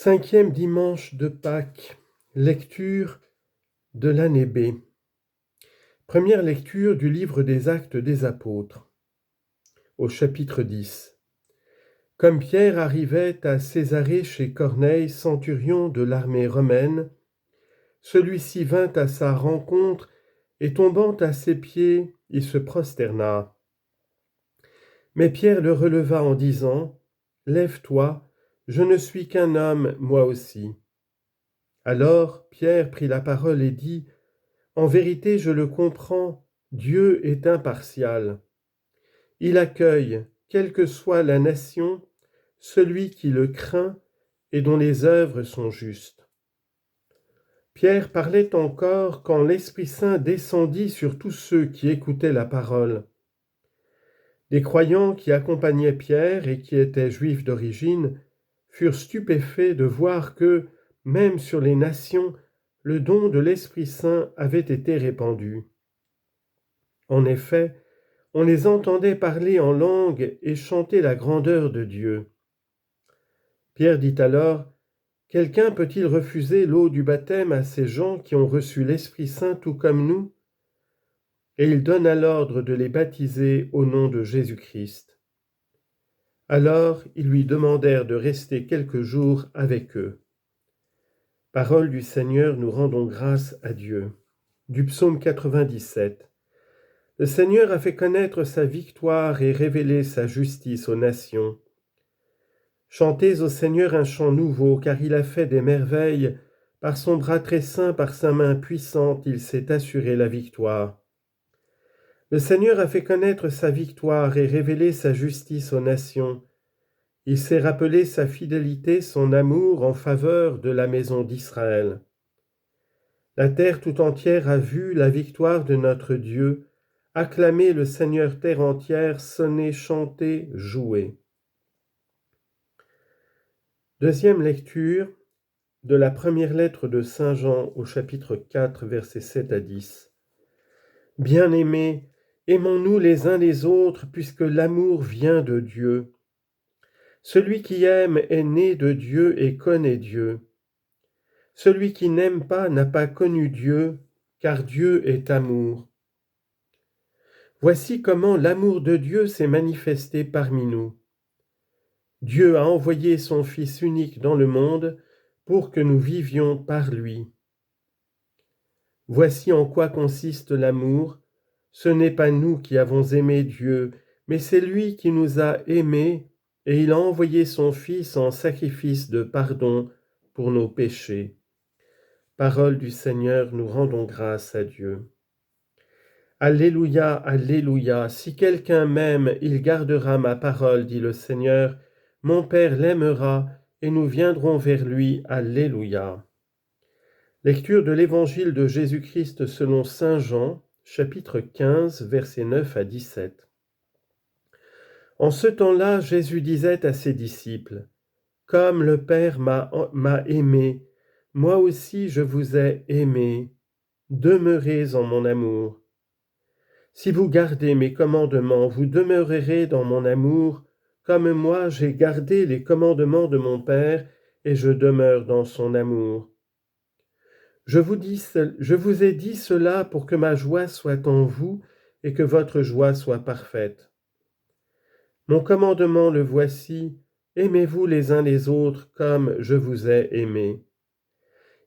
Cinquième dimanche de Pâques, lecture de l'année B. Première lecture du livre des Actes des Apôtres, au chapitre 10. Comme Pierre arrivait à Césarée chez Corneille, centurion de l'armée romaine, celui-ci vint à sa rencontre et tombant à ses pieds, il se prosterna. Mais Pierre le releva en disant : « Lève-toi, je ne suis qu'un homme, moi aussi. » Alors Pierre prit la parole et dit : « En vérité, je le comprends, Dieu est impartial. Il accueille, quelle que soit la nation, celui qui le craint et dont les œuvres sont justes. » Pierre parlait encore quand l'Esprit Saint descendit sur tous ceux qui écoutaient la parole. Les croyants qui accompagnaient Pierre et qui étaient juifs d'origine furent stupéfaits de voir que, même sur les nations, le don de l'Esprit Saint avait été répandu. En effet, on les entendait parler en langue et chanter la grandeur de Dieu. Pierre dit alors : « Quelqu'un peut-il refuser l'eau du baptême à ces gens qui ont reçu l'Esprit Saint tout comme nous ? » Et il donna l'ordre de les baptiser au nom de Jésus-Christ. Alors ils lui demandèrent de rester quelques jours avec eux. Parole du Seigneur, nous rendons grâce à Dieu. Du psaume 97. Le Seigneur a fait connaître sa victoire et révélé sa justice aux nations. Chantez au Seigneur un chant nouveau, car il a fait des merveilles. Par son bras très saint, par sa main puissante, il s'est assuré la victoire. Le Seigneur a fait connaître sa victoire et révélé sa justice aux nations. Il s'est rappelé sa fidélité, son amour en faveur de la maison d'Israël. La terre tout entière a vu la victoire de notre Dieu. Acclamez le Seigneur terre entière, sonnez, chantez, jouez. Deuxième lecture de la première lettre de Saint Jean au chapitre 4, versets 7 à 10. Bien-aimés, aimons-nous les uns les autres, puisque l'amour vient de Dieu. Celui qui aime est né de Dieu et connaît Dieu. Celui qui n'aime pas n'a pas connu Dieu, car Dieu est amour. Voici comment l'amour de Dieu s'est manifesté parmi nous. Dieu a envoyé son Fils unique dans le monde pour que nous vivions par lui. Voici en quoi consiste l'amour. Ce n'est pas nous qui avons aimé Dieu, mais c'est lui qui nous a aimés, et il a envoyé son Fils en sacrifice de pardon pour nos péchés. Parole du Seigneur, nous rendons grâce à Dieu. Alléluia, alléluia, si quelqu'un m'aime, il gardera ma parole, dit le Seigneur. Mon Père l'aimera, et nous viendrons vers lui. Alléluia. Lecture de l'Évangile de Jésus-Christ selon saint Jean, chapitre 15, versets 9 à 17. En ce temps-là, Jésus disait à ses disciples : « Comme le Père m'a aimé, moi aussi je vous ai aimé. Demeurez en mon amour. Si vous gardez mes commandements, vous demeurerez dans mon amour, comme moi j'ai gardé les commandements de mon Père, et je demeure dans son amour. Je vous ai dit cela pour que ma joie soit en vous et que votre joie soit parfaite. Mon commandement le voici, aimez-vous les uns les autres comme je vous ai aimés.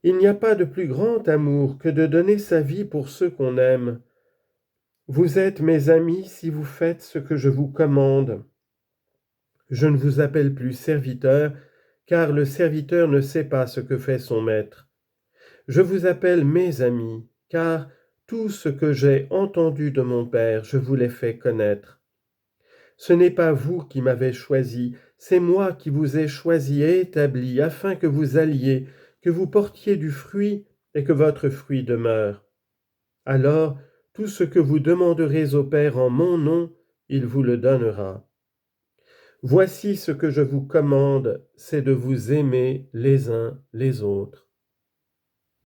Il n'y a pas de plus grand amour que de donner sa vie pour ceux qu'on aime. Vous êtes mes amis si vous faites ce que je vous commande. Je ne vous appelle plus serviteur, car le serviteur ne sait pas ce que fait son maître. Je vous appelle mes amis, car tout ce que j'ai entendu de mon Père, je vous l'ai fait connaître. Ce n'est pas vous qui m'avez choisi, c'est moi qui vous ai choisi et établi, afin que vous alliez, que vous portiez du fruit et que votre fruit demeure. Alors, tout ce que vous demanderez au Père en mon nom, il vous le donnera. Voici ce que je vous commande, c'est de vous aimer les uns les autres.